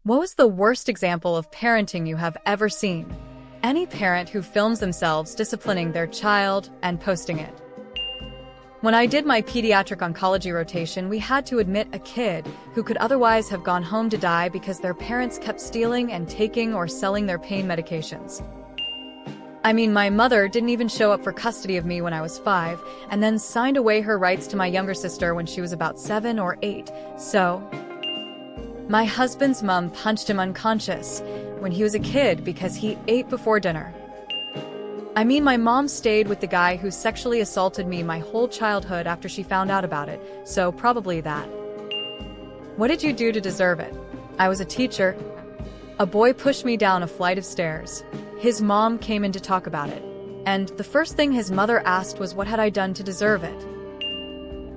What was the worst example of parenting you have ever seen? Any parent who films themselves disciplining their child and posting it. When I did my pediatric oncology rotation, we had to admit a kid who could otherwise have gone home to die because their parents kept stealing and taking or selling their pain medications. I mean, my mother didn't even show up for custody of me when I was 5, and then signed away her rights to my younger sister when she was about 7 or 8, so... My husband's mom punched him unconscious when he was a kid because he ate before dinner. I mean, my mom stayed with the guy who sexually assaulted me my whole childhood after she found out about it, so probably that. What did you do to deserve it? I was a teacher. A boy pushed me down a flight of stairs. His mom came in to talk about it, and the first thing his mother asked was what had I done to deserve it.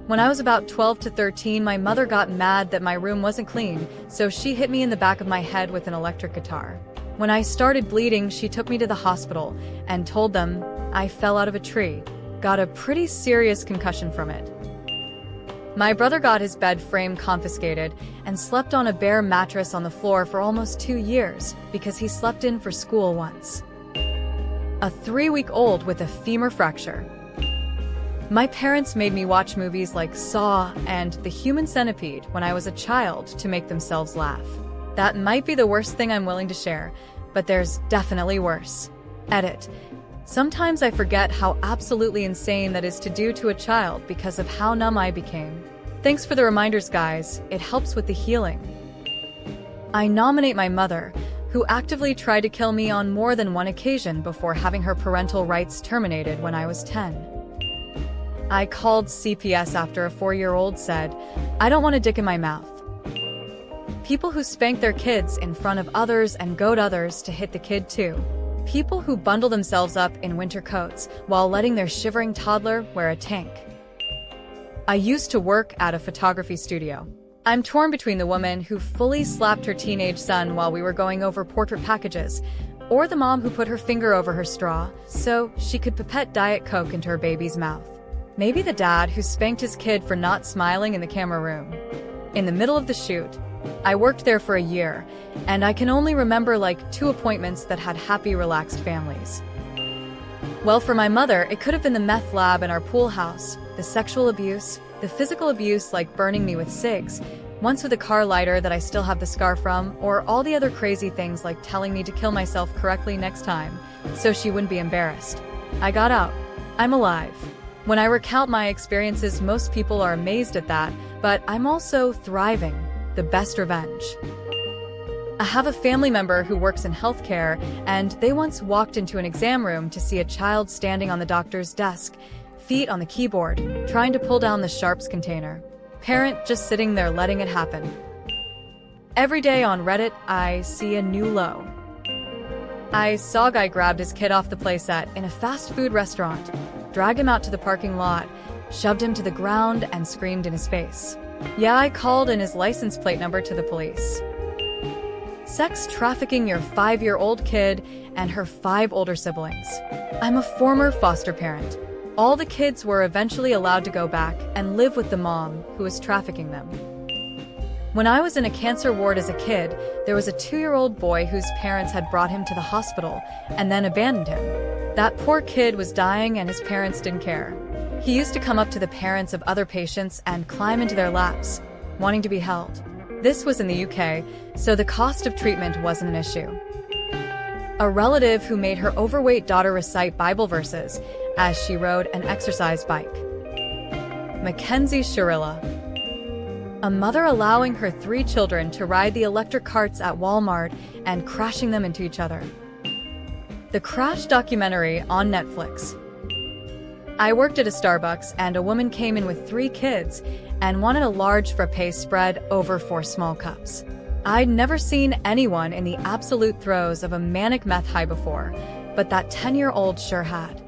When I was about 12 to 13, my mother got mad that my room wasn't clean, so she hit me in the back of my head with an electric guitar. When I started bleeding, she took me to the hospital and told them I fell out of a tree, got a pretty serious concussion from it. My brother got his bed frame confiscated and slept on a bare mattress on the floor for almost 2 years because he slept in for school once. A 3-week-old with a femur fracture. My parents made me watch movies like Saw and The Human Centipede when I was a child to make themselves laugh. That might be the worst thing I'm willing to share, but there's definitely worse. Edit. Sometimes I forget how absolutely insane that is to do to a child because of how numb I became. Thanks for the reminders, guys. It helps with the healing. I nominate my mother, who actively tried to kill me on more than one occasion before having her parental rights terminated when I was 10. I called CPS after a 4-year-old said, "I don't want a dick in my mouth." People who spank their kids in front of others and goad others to hit the kid too. People who bundle themselves up in winter coats while letting their shivering toddler wear a tank. I used to work at a photography studio. I'm torn between the woman who fully slapped her teenage son while we were going over portrait packages, or the mom who put her finger over her straw so she could pipette Diet Coke into her baby's mouth. Maybe the dad who spanked his kid for not smiling in the camera room. In the middle of the shoot, I worked there for a year, and I can only remember like 2 appointments that had happy, relaxed families. Well, for my mother, it could have been the meth lab in our pool house, the sexual abuse, the physical abuse like burning me with cigs, once with a car lighter that I still have the scar from, or all the other crazy things like telling me to kill myself correctly next time, so she wouldn't be embarrassed. I got out. I'm alive. When I recount my experiences, most people are amazed at that, but I'm also thriving. The best revenge. I have a family member who works in healthcare, and they once walked into an exam room to see a child standing on the doctor's desk, feet on the keyboard, trying to pull down the sharps container. Parent just sitting there letting it happen. Every day on Reddit, I see a new low. I saw a guy grabbed his kid off the playset in a fast food restaurant, dragged him out to the parking lot, shoved him to the ground, and screamed in his face. Yeah, I called in his license plate number to the police. Sex trafficking your 5-year-old kid and her 5 older siblings. I'm a former foster parent. All the kids were eventually allowed to go back and live with the mom who was trafficking them. When I was in a cancer ward as a kid, there was a 2-year-old boy whose parents had brought him to the hospital and then abandoned him. That poor kid was dying and his parents didn't care. He used to come up to the parents of other patients and climb into their laps, wanting to be held. This was in the UK, so the cost of treatment wasn't an issue. A relative who made her overweight daughter recite Bible verses as she rode an exercise bike. Mackenzie Shirilla. A mother allowing her 3 children to ride the electric carts at Walmart and crashing them into each other. The Crash documentary on Netflix. I worked at a Starbucks and a woman came in with 3 kids and wanted a large frappe spread over 4 small cups. I'd never seen anyone in the absolute throes of a manic meth high before, but that 10-year-old sure had.